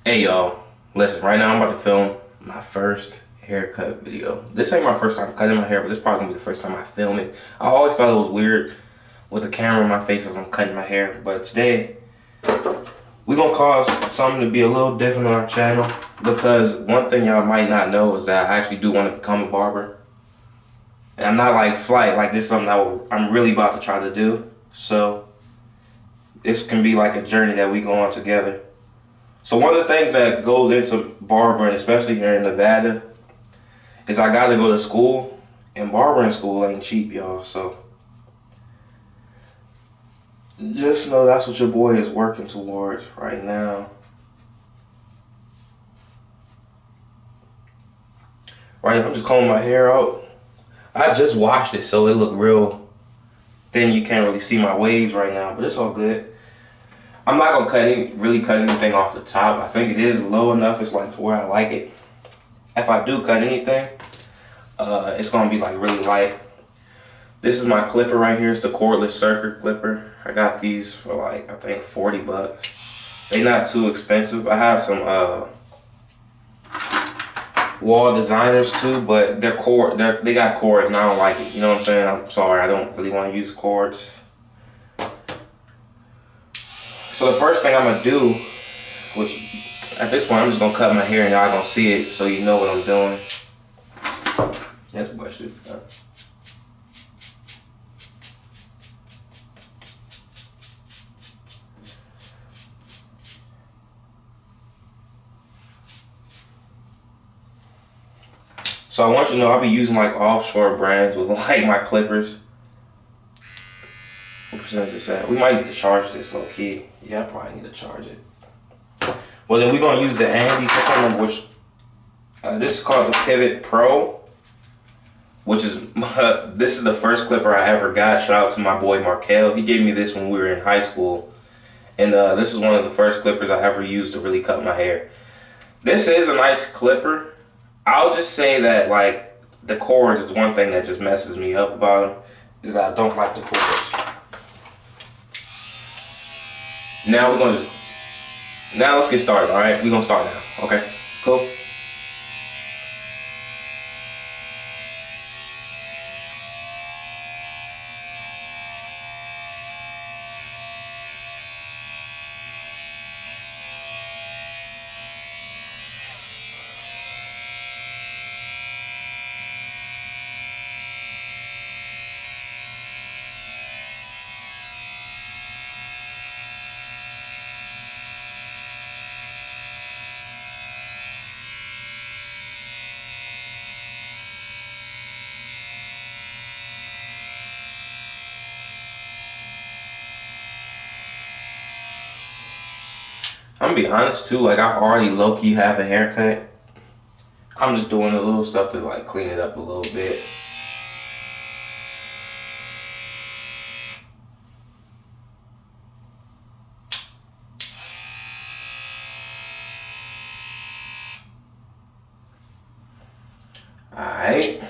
Hey y'all, listen, right now I'm about to film my first haircut video. This ain't my first time cutting my hair, but this probably gonna be the first time I film it. I always thought it was weird with the camera in my face as I'm cutting my hair, but today we're gonna cause something to be a little different on our channel because one thing y'all might not know is that I actually do want to become a barber. And I'm not like flight, like this is something I'm really about to try to do. So this can be like a journey that we go on together. So one of the things that goes into barbering, especially here in Nevada, is I gotta go to school, and barbering school ain't cheap, y'all. So just know that's what your boy is working towards right now. Right, I'm just combing my hair out. I just washed it, so it look real thin. You can't really see my waves right now, but it's all good. I'm not gonna really cut anything off the top. I think it is low enough. It's like where I like it. If I do cut anything, it's gonna be like really light. This is my clipper right here. It's the cordless circuit clipper. I got these for like, I think 40 bucks. They're not too expensive. I have some wall designers too, but they got cords and I don't like it. You know what I'm saying? I'm sorry, I don't really want to use cords. So the first thing I'm gonna do, which at this point I'm just gonna cut my hair and y'all gonna see it so you know what I'm doing. That's busted. So I want you to know I'll be using like offshore brands with like my clippers. What percentage is that? We might need to charge this low key. Yeah, I probably need to charge it. Well, then we're gonna use the Andes. I can't remember which. This is called the Pivot Pro, which is this is the first clipper I ever got. Shout out to my boy Markel. He gave me this when we were in high school, and this is one of the first clippers I ever used to really cut my hair. This is a nice clipper. I'll just say that like the cords is one thing that just messes me up about them. Is that I don't like the cords. Now let's get started, all right? We're gonna start now, okay? Cool? I'm gonna be honest too, like I already low-key have a haircut. I'm just doing a little stuff to like clean it up a little bit. Alright.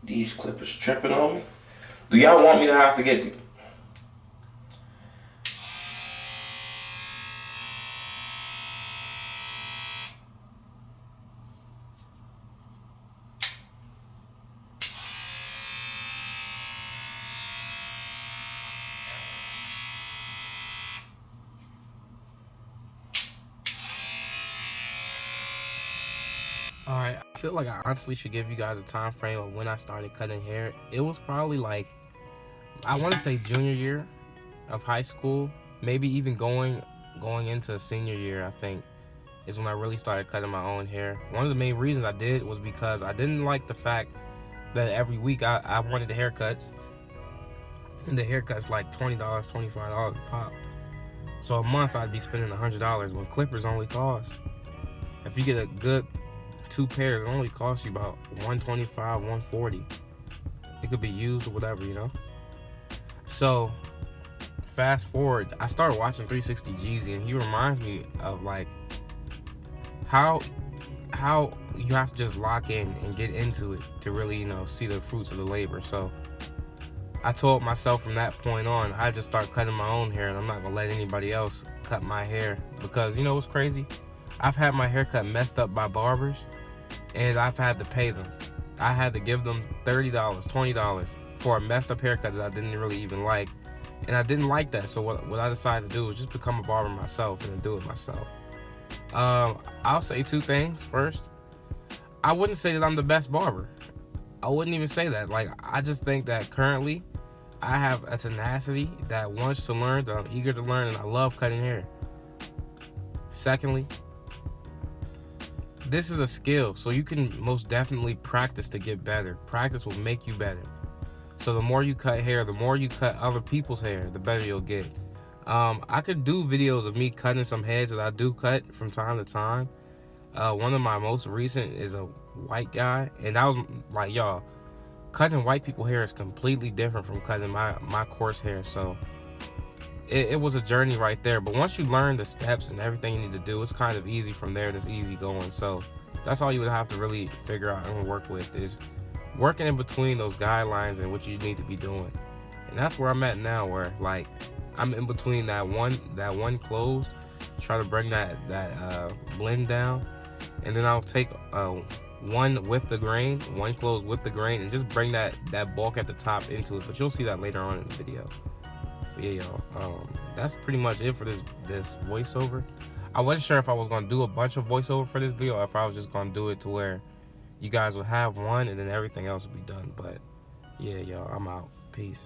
These clippers tripping on me. Do y'all want me to have to get the... Alright, I feel like I honestly should give you guys a time frame of when I started cutting hair. It was probably like, I want to say junior year of high school, maybe even going into senior year, I think, is when I really started cutting my own hair. One of the main reasons I did was because I didn't like the fact that every week I wanted the haircuts, and the haircuts like $20, $25 a pop. So a month I'd be spending $100 when clippers only cost, if you get a good 2 pairs, it only costs you about $125, $140. It could be used or whatever, you know. So fast forward, I started watching 360 Jeezy, and he reminds me of like how you have to just lock in and get into it to really, you know, see the fruits of the labor. So I told myself from that point on, I just start cutting my own hair, and I'm not gonna let anybody else cut my hair, because you know what's crazy? I've had my haircut messed up by barbers, and I've had to pay them. I had to give them $30, $20 for a messed up haircut that I didn't really even like. And I didn't like that, so what I decided to do was just become a barber myself and then do it myself. I'll say two things. First, I wouldn't say that I'm the best barber. I wouldn't even say that. Like, I just think that currently I have a tenacity that wants to learn, that I'm eager to learn, and I love cutting hair. Secondly, this is a skill, so you can most definitely practice to get better. Practice will make you better. So the more you cut hair, the more you cut other people's hair, the better you'll get. I could do videos of me cutting some heads that I do cut from time to time. One of my most recent is a white guy, and that was like, y'all, cutting white people hair is completely different from cutting my coarse hair. So it was a journey right there. But once you learn the steps and everything you need to do, it's kind of easy from there. It's easy going. So that's all you would have to really figure out and work with, is working in between those guidelines and what you need to be doing. And that's where I'm at now, where like I'm in between that one closed, try to bring that blend down, and then I'll take one with the grain, one closed with the grain, and just bring that bulk at the top into it. But you'll see that later on in the video. But yeah, y'all, that's pretty much it for this voiceover. I wasn't sure if I was gonna do a bunch of voiceover for this video, or if I was just gonna do it to where you guys will have one and then everything else will be done. But yeah, y'all, I'm out. Peace.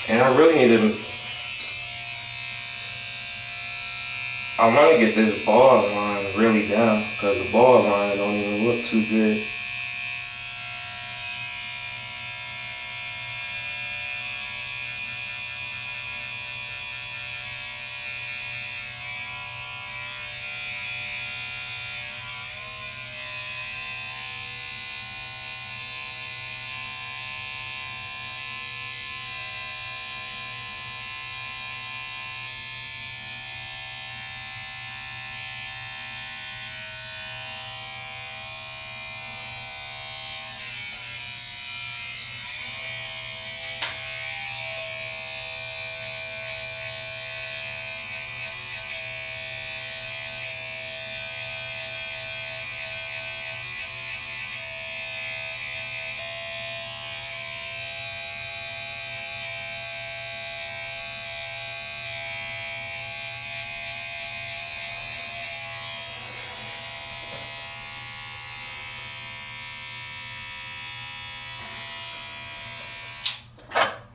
And I really need to, I want to get this ball line really down, because the ball line don't even look too good.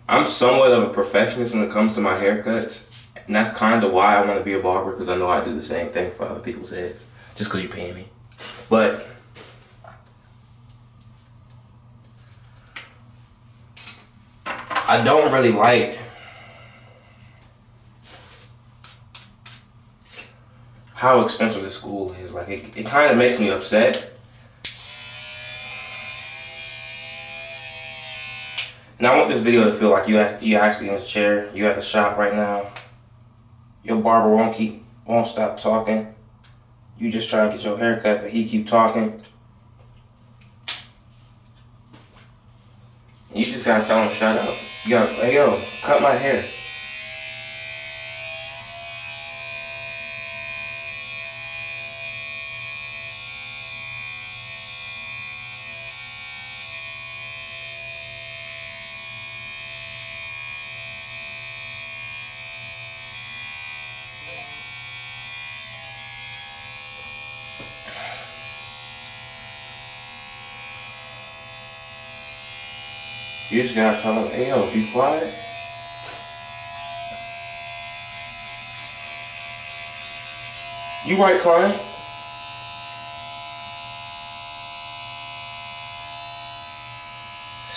I'm somewhat of a perfectionist when it comes to my haircuts, and that's kind of why I want to be a barber, because I know I do the same thing for other people's heads, just because you're paying me. But I don't really like how expensive this school is. Like, it kind of makes me upset. Now I want this video to feel like you're actually in a chair. You at the shop right now. Your barber won't stop talking. You just try to get your hair cut, but he keep talking. You just gotta tell him shut up. You gotta, hey yo, cut my hair. You just gotta tell him, hey yo, be quiet. You right, client?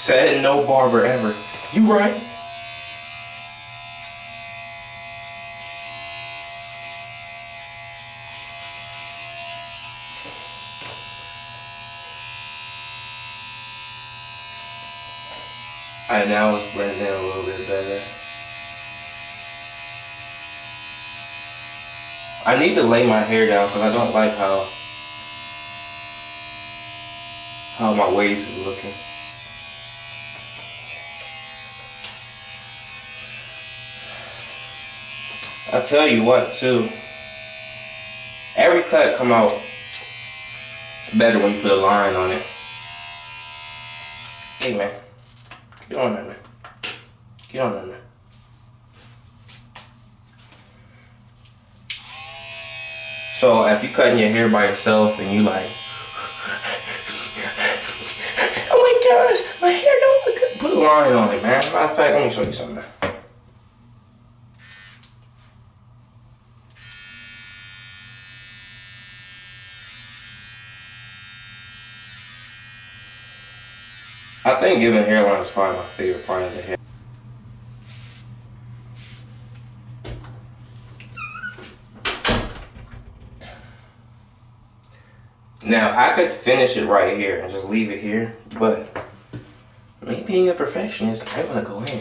Said no barber ever. You right. Alright, now it's blending in a little bit better. I need to lay my hair down because I don't like how my waves is looking. I tell you what too, every cut come out better when you put a line on it. Hey man, get on there, man. Get on there, man. So if you cutting your hair by yourself and you like, oh my gosh, my hair don't look good. Put a line on it, man. Matter of fact, let me show you something, man. I think giving hairline is probably my favorite part of the hair. Now, I could finish it right here and just leave it here, but me being a perfectionist, I'm gonna go in.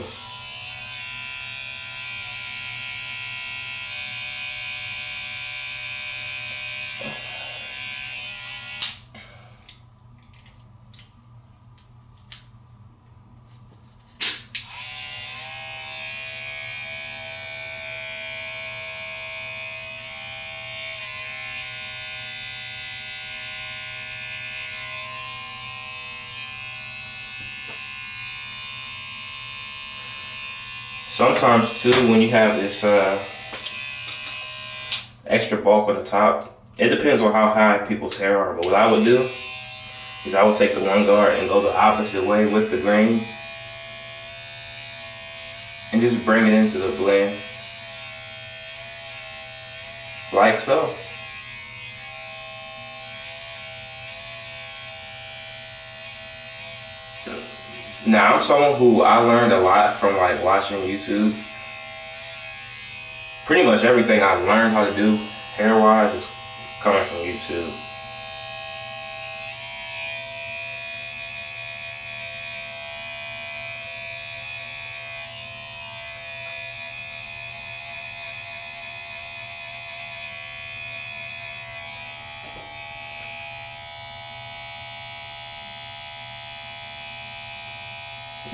Sometimes too, when you have this extra bulk on the top, it depends on how high people's hair are, but what I would do is I would take the one guard and go the opposite way with the grain and just bring it into the blend like so. Now I'm someone who I learned a lot from like watching YouTube. Pretty much everything I learned how to do hair wise is coming from YouTube.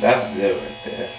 That's good right there.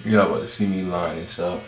Y'all about to see me line this up.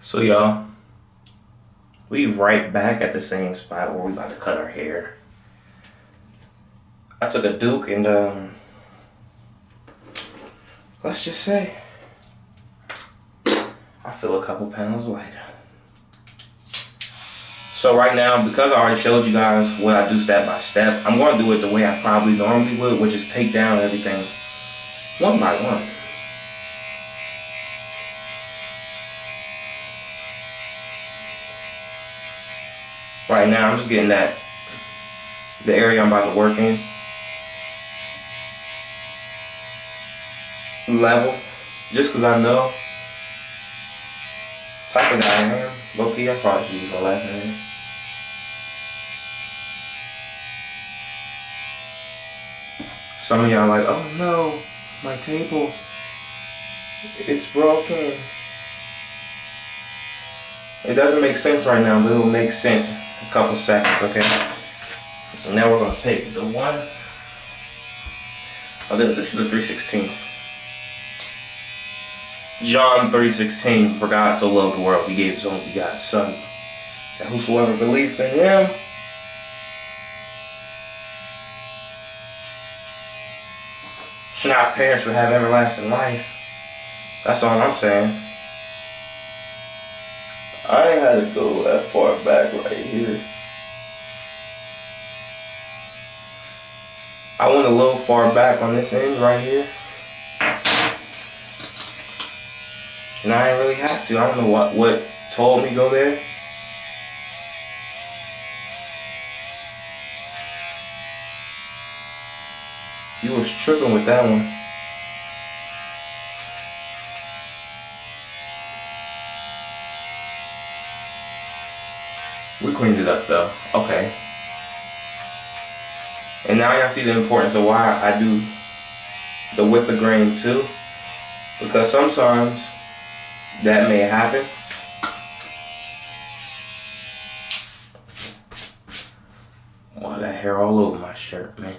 So y'all, we right back at the same spot where we about to cut our hair. I took a Duke and let's just say I feel a couple pounds lighter. So right now, because I already showed you guys what I do step by step, I'm going to do it the way I probably normally would, which is take down everything one by one. Right now, I'm just getting the area I'm about to work in level, just because I know the type of guy I am. Low-key, I probably should use my left hand. Some of y'all like, oh no, my table, it's broken. It doesn't make sense right now, but it will make sense in a couple seconds, okay? And now we're gonna take the one. Oh, this is the 316. John 3:16, for God so loved the world, he gave his only begotten Son, that whosoever believeth in him should not perish but have everlasting life. That's all I'm saying. I ain't had to go that far back right here. I went a little far back on this end right here. And I didn't really have to. I don't know what told me go there. You was tripping with that one. We cleaned it up though. Okay. And now y'all see the importance of why I do the width of grain too. Because sometimes that may happen. Wow, that hair all over my shirt, man.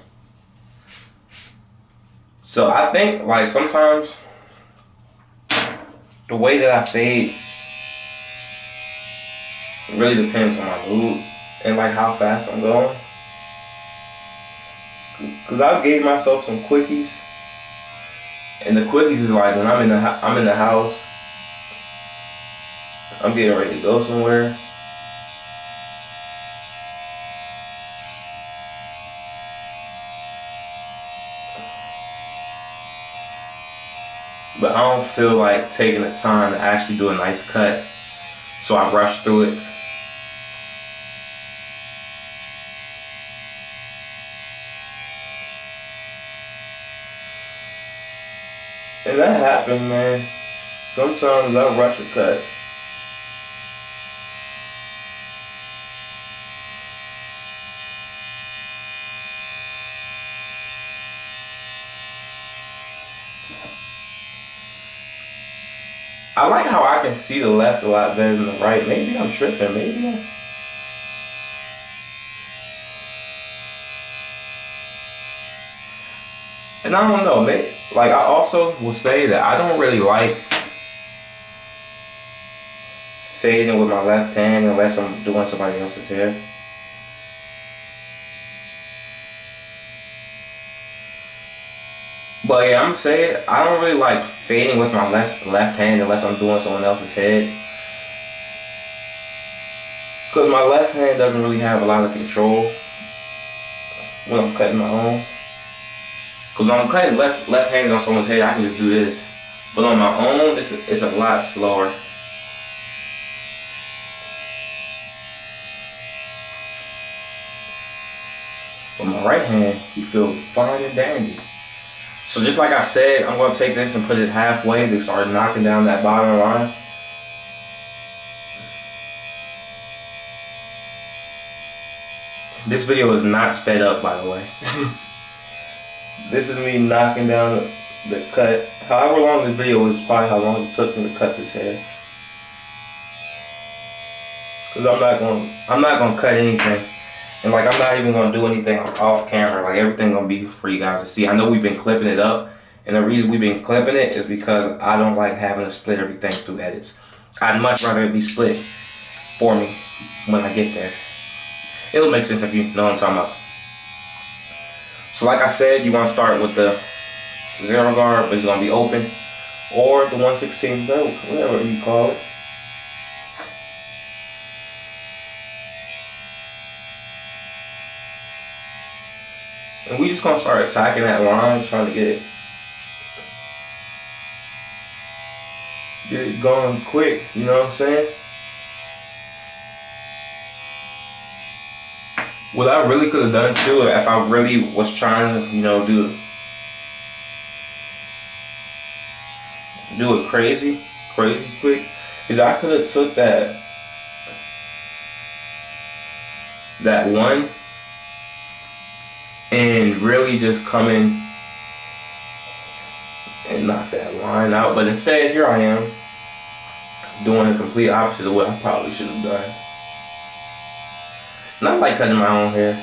So I think like sometimes the way that I fade really depends on my mood and like how fast I'm going. Cause I gave myself some quickies, and the quickies is like when I'm in the house, I'm getting ready to go somewhere. But I don't feel like taking the time to actually do a nice cut, so I rush through it. And that happens, man. Sometimes I rush a cut. I like how I can see the left a lot better than the right. Maybe I'm tripping. Maybe I'm... And I don't know. Maybe, like I also will say that I don't really like fading with my left hand unless I'm doing somebody else's hair. But yeah, I'm saying I don't really like fading with my left hand unless I'm doing someone else's head. Because my left hand doesn't really have a lot of control when I'm cutting my own. Because when I'm cutting left-handed on someone's head, I can just do this. But on my own, it's a lot slower. With my right hand, you feel fine and dandy. So just like I said, I'm going to take this and put it halfway to start knocking down that bottom line. This video is not sped up, by the way. This is me knocking down the cut. However long this video is, probably how long it took me to cut this hair. Because I'm not gonna cut anything. And like I'm not even gonna do anything off camera. Like everything gonna be for you guys to see. I know we've been clipping it up, and the reason we've been clipping it is because I don't like having to split everything through edits. I'd much rather it be split for me when I get there. It'll make sense if you know what I'm talking about. So like I said, you want to start with the 0 guard, but it's going to be open, or the 1/16 belt, whatever you call it. And we just going to start attacking that line, trying to get it going quick, you know what I'm saying? What I really could have done too, if I really was trying to, you know, do it crazy quick, is I could have took that one and really just come in and knock that line out. But instead, here I am doing the complete opposite of what I probably should have done. And I like cutting my own hair.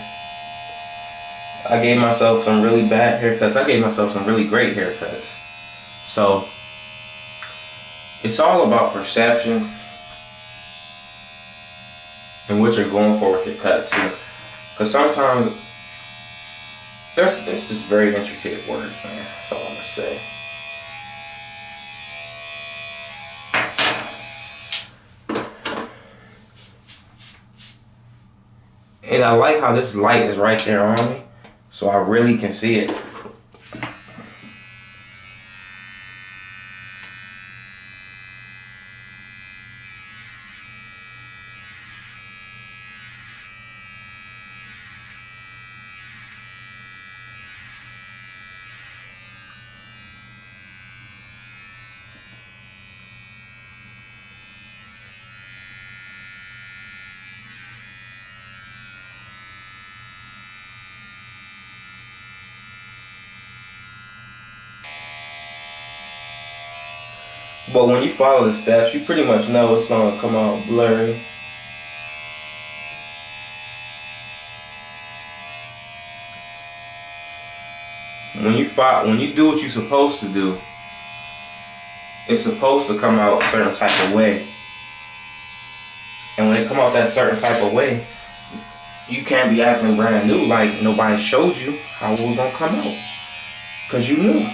I gave myself some really bad haircuts. I gave myself some really great haircuts. So it's all about perception and what you're going for with your cuts. Because sometimes it's just very intricate work, man. That's all I'm gonna say. And I like how this light is right there on me, so I really can see it. But when you follow the steps, you pretty much know it's gonna come out blurry. When you do what you're supposed to do, it's supposed to come out a certain type of way. And when it come out that certain type of way, you can't be acting brand new like nobody showed you how it was gonna come out. Cause you knew.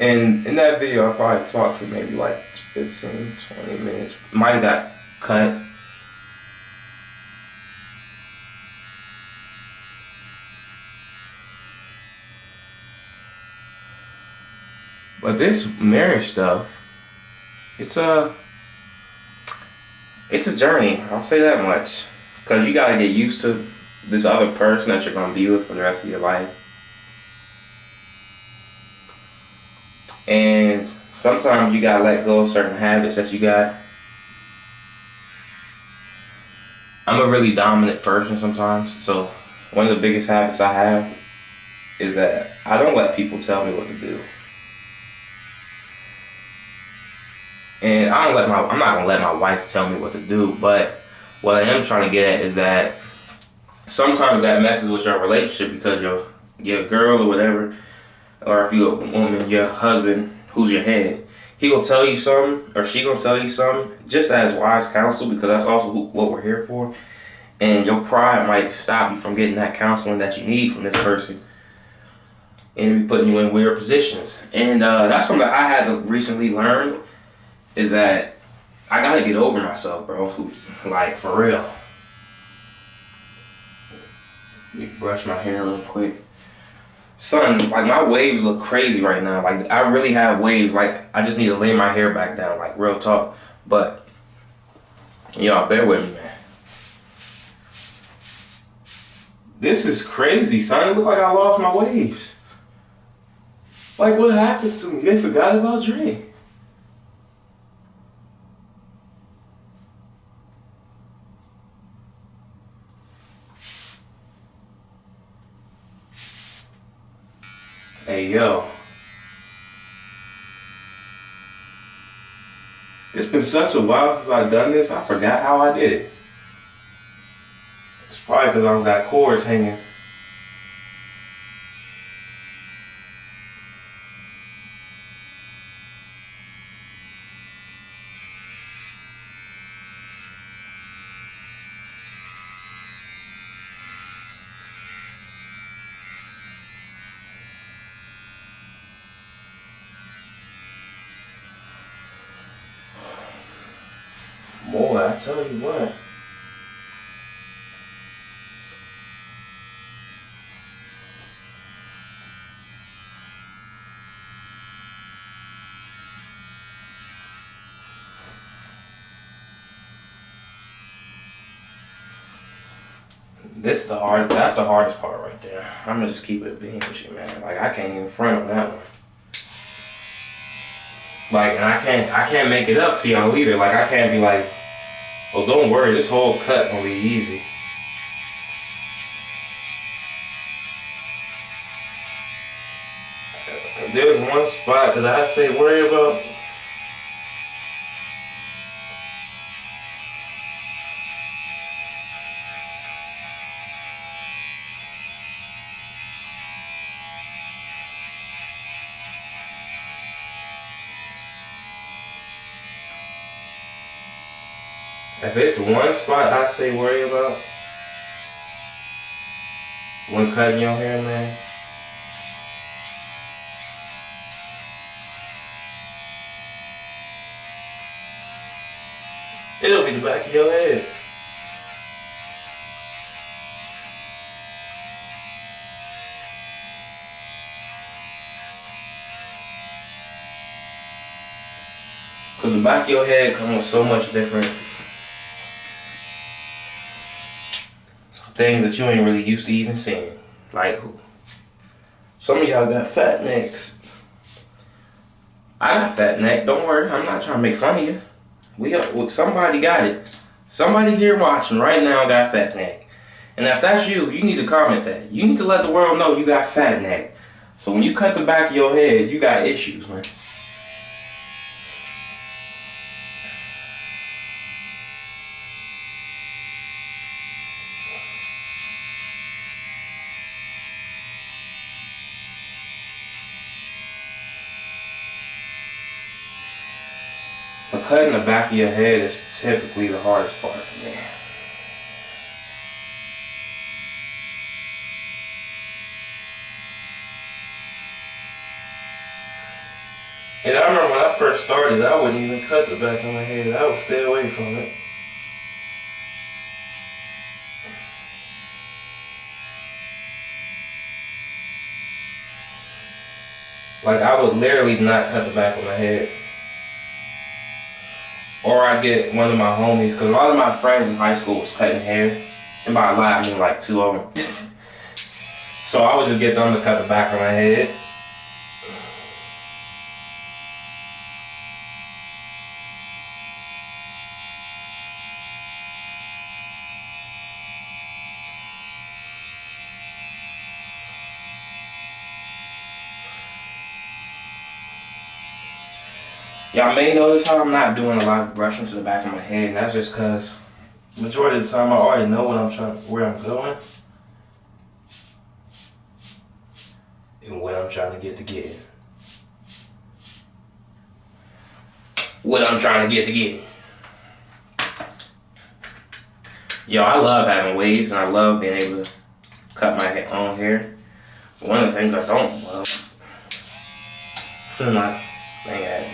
And in that video, I probably talked for maybe like 15, 20 minutes. Might have got cut. But this marriage stuff, it's a journey. I'll say that much. Because you got to get used to this other person that you're going to be with for the rest of your life. And sometimes you gotta let go of certain habits that you got. I'm a really dominant person sometimes, so one of the biggest habits I have is that I don't let people tell me what to do. And I'm not gonna let my wife tell me what to do, but what I am trying to get at is that sometimes that messes with your relationship because your girl or whatever, or if you're a woman, your husband, who's your head, he gonna tell you something, or she gonna tell you something, just as wise counsel, because that's also what we're here for. And your pride might stop you from getting that counseling that you need from this person, and be putting you in weird positions. And that's something that I had to recently learn, is that I gotta get over myself, bro. Like, for real. Let me brush my hair real quick. Son, like, my waves look crazy right now. Like, I really have waves. Like, I just need to lay my hair back down, like, real talk. But y'all bear with me, man. This is crazy, son. It look like I lost my waves. Like, what happened to me? They forgot about Dre. Hey, yo. It's been such a while since I've done this, I forgot how I did it. It's probably because I've got cords hanging I tell you what. That's the hardest part right there. I'm gonna just keep it being with you, man. Like, I can't even front on that one. Like, and I can't make it up to y'all either. Like, I can't be like, oh, don't worry, this whole cut gonna be easy. There's one spot that I say worry about. If it's one spot I say worry about when cutting your hair, man, it'll be the back of your head. Cause the back of your head comes with so much different things that you ain't really used to even seeing. Like, some of y'all got fat necks. I got fat neck. Don't worry, I'm not trying to make fun of you. Somebody got it. Somebody here watching right now got fat neck. And if that's you, you need to comment that. You need to let the world know you got fat neck. So when you cut the back of your head, you got issues, man. But cutting the back of your head is typically the hardest part for me. And I remember when I first started, I wouldn't even cut the back of my head. I would stay away from it. Like, I would literally not cut the back of my head. Or I'd get one of my homies, because a lot of my friends in high school was cutting hair. And by a lot, I mean like 2 of them. So I would just get them to cut the back of my head. Y'all may notice how I'm not doing a lot of brushing to the back of my head, and that's just because majority of the time I already know where I'm going and what I'm trying to get to getting. What I'm trying to get to getting. Yo, I love having waves and I love being able to cut my own hair. One of the things I don't love, feeling like, man,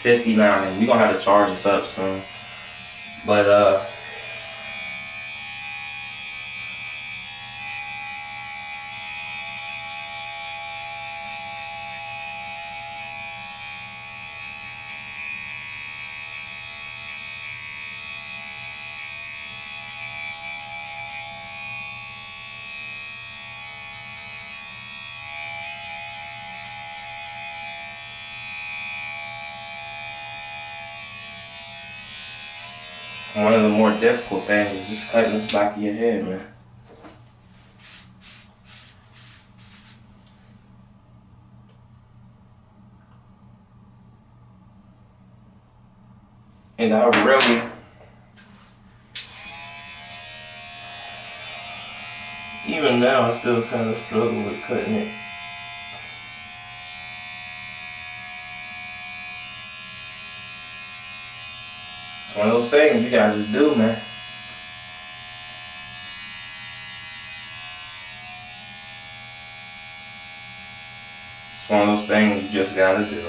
59. We gonna have to charge this up soon. But one of the more difficult things is just cutting this back of your head, man. And I really, even now, I still kind of struggle with cutting it. It's one of those things you gotta just do, man. It's one of those things you just gotta do.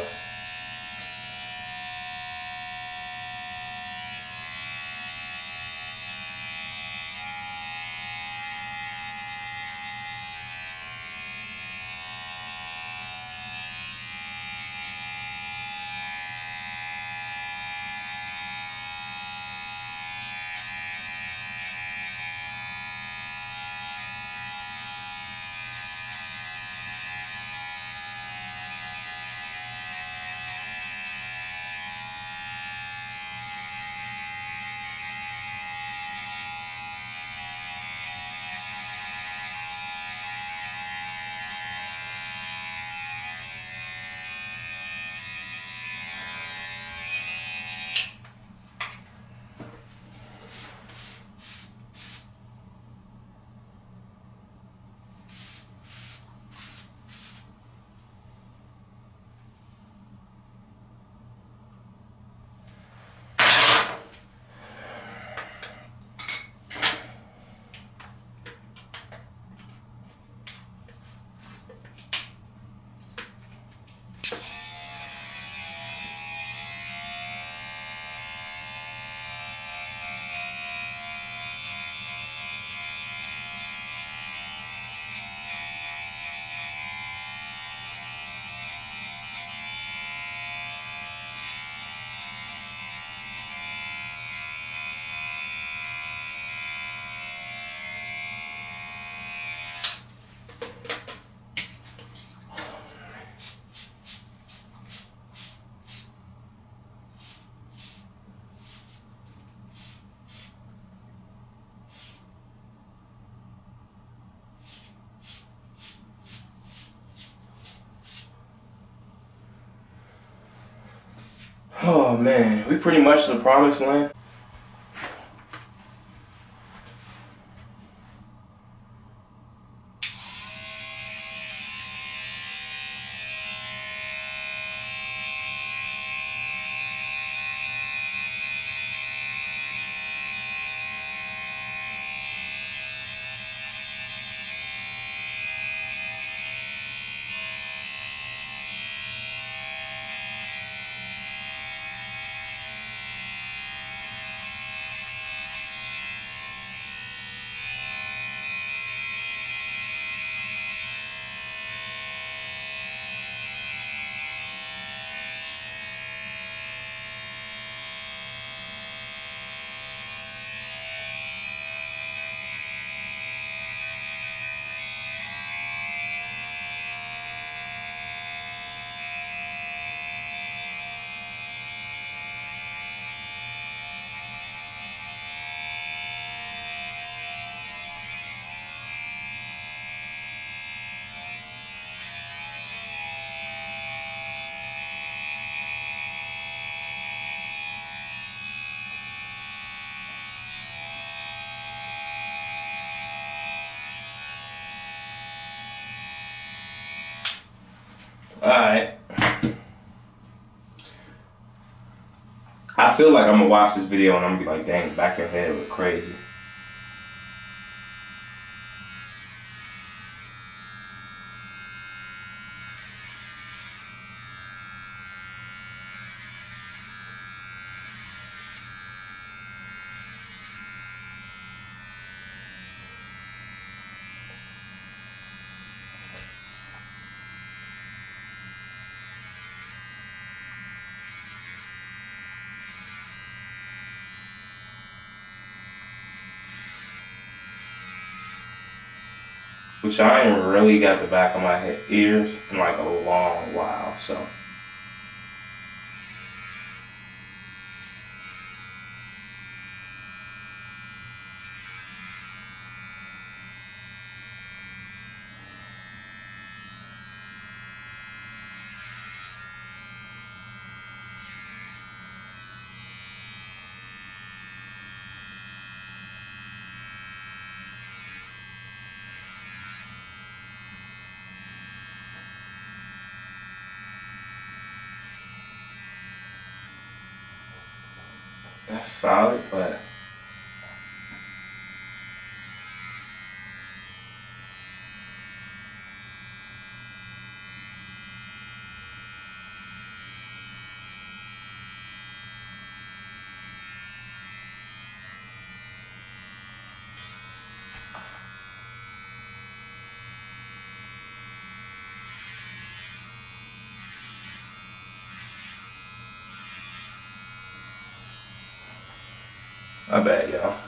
Oh man, we pretty much to the promised land. Alright. I feel like I'm gonna watch this video and I'm gonna be like, dang, back your head look crazy. Which I ain't really got the back of my ears in like a long while, so. That's solid, but my bad, y'all.